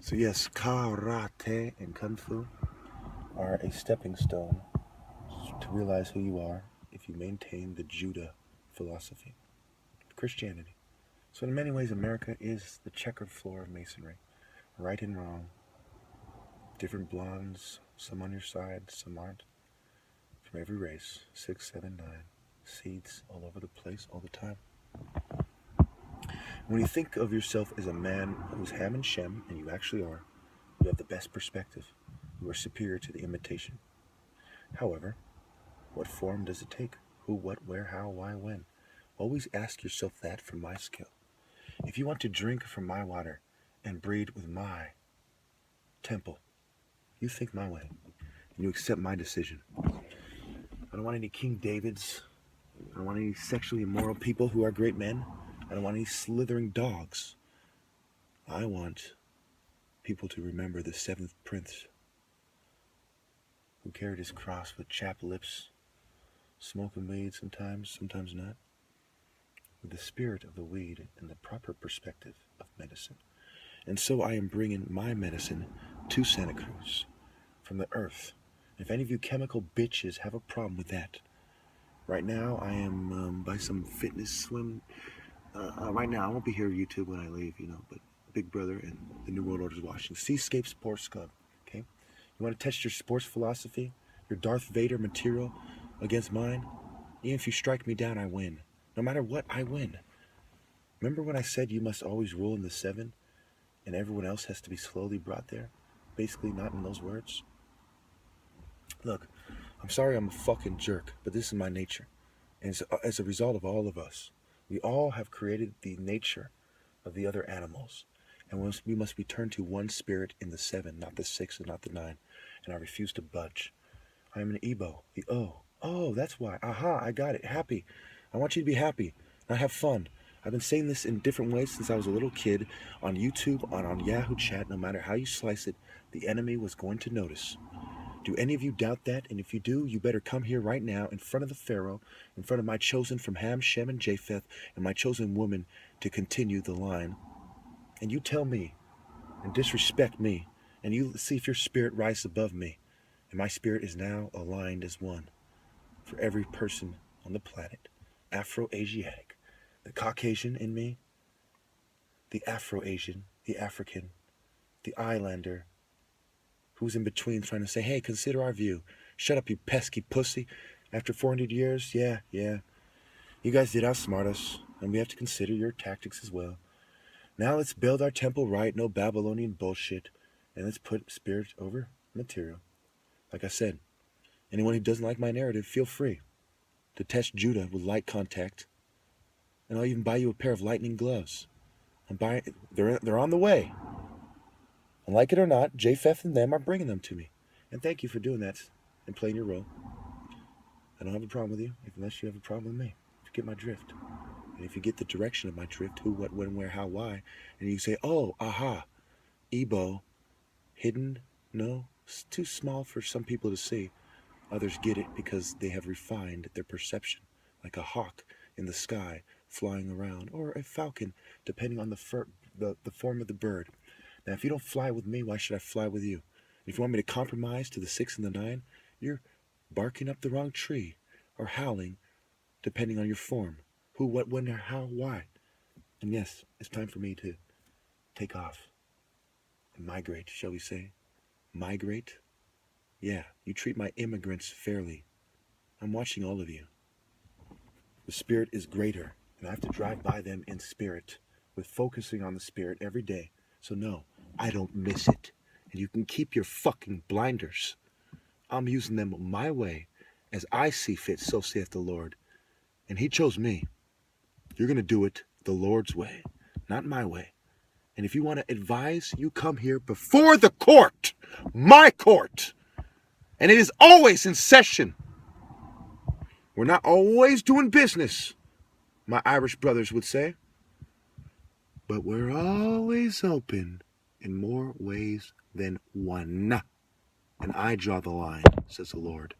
So yes, karate and kung fu are a stepping stone to realize who you are if you maintain the Judah philosophy, Christianity. So in many ways, America is the checkered floor of masonry, right and wrong, different blondes, some on your side, some aren't, from every race, 6, 7, 9, seeds all over the place all the time. When you think of yourself as a man who's Ham and Shem, and you actually are, you have the best perspective. You are superior to the imitation. However, what form does it take? Who, what, where, how, why, when? Always ask yourself that from my skill. If you want to drink from my water and breed with my temple, you think my way, and you accept my decision. I don't want any King Davids. I don't want any sexually immoral people who are great men. I don't want any slithering dogs. I want people to remember the seventh prince who carried his cross with chapped lips, smoking weed sometimes, sometimes not, with the spirit of the weed and the proper perspective of medicine. And so I am bringing my medicine to Santa Cruz from the earth. If any of you chemical bitches have a problem with that, right now I am by some fitness swim. Right now, I won't be here on YouTube when I leave, but Big Brother and the New World Order is watching. Seascape Sports Club, okay? You want to test your sports philosophy, your Darth Vader material against mine? Even if you strike me down, I win. No matter what, I win. Remember when I said you must always rule in the 7, and everyone else has to be slowly brought there? Basically, not in those words. Look, I'm sorry I'm a fucking jerk, but this is my nature. And as a result of all of us, we all have created the nature of the other animals. And we must return to one spirit in the 7, not the 6 and not the 9. And I refuse to budge. I am an Igbo, the O. Oh, that's why. Aha, I got it. Happy. I want you to be happy. And have fun. I've been saying this in different ways since I was a little kid. On YouTube, on Yahoo Chat, no matter how you slice it, the enemy was going to notice. Do any of you doubt that? And if you do, you better come here right now in front of the Pharaoh, in front of my chosen from Ham, Shem, and Japheth, and my chosen woman to continue the line. And you tell me, and disrespect me, and you see if your spirit rises above me. And my spirit is now aligned as one for every person on the planet. Afro-Asiatic. The Caucasian in me, the Afro-Asian, the African, the Islander, who's in between trying to say, hey, consider our view. Shut up, you pesky pussy. After 400 years, yeah. You guys did outsmart us, and we have to consider your tactics as well. Now let's build our temple right, no Babylonian bullshit, and let's put spirit over material. Like I said, anyone who doesn't like my narrative, feel free to test Judah with light contact, and I'll even buy you a pair of lightning gloves. They're on the way. And like it or not, Japheth and them are bringing them to me. And thank you for doing that and playing your role. I don't have a problem with you, unless you have a problem with me. If you get my drift. And if you get the direction of my drift, who, what, when, where, how, why, and you say, oh, aha, Igbo, hidden, no, it's too small for some people to see. Others get it because they have refined their perception, like a hawk in the sky flying around, or a falcon, depending on the form of the bird. Now, if you don't fly with me, why should I fly with you? If you want me to compromise to the 6 and the 9, you're barking up the wrong tree, or howling, depending on your form. Who, what, when, or how, why. And yes, it's time for me to take off and migrate, shall we say. Migrate? Yeah, you treat my immigrants fairly. I'm watching all of you. The spirit is greater, and I have to drive by them in spirit, with focusing on the spirit every day. So no, I don't miss it. And you can keep your fucking blinders. I'm using them my way, as I see fit, so saith the Lord. And he chose me. You're going to do it the Lord's way, not my way. And if you want to advise, you come here before the court, my court. And it is always in session. We're not always doing business, my Irish brothers would say. But we're always open in more ways than one. And I draw the line, says the Lord.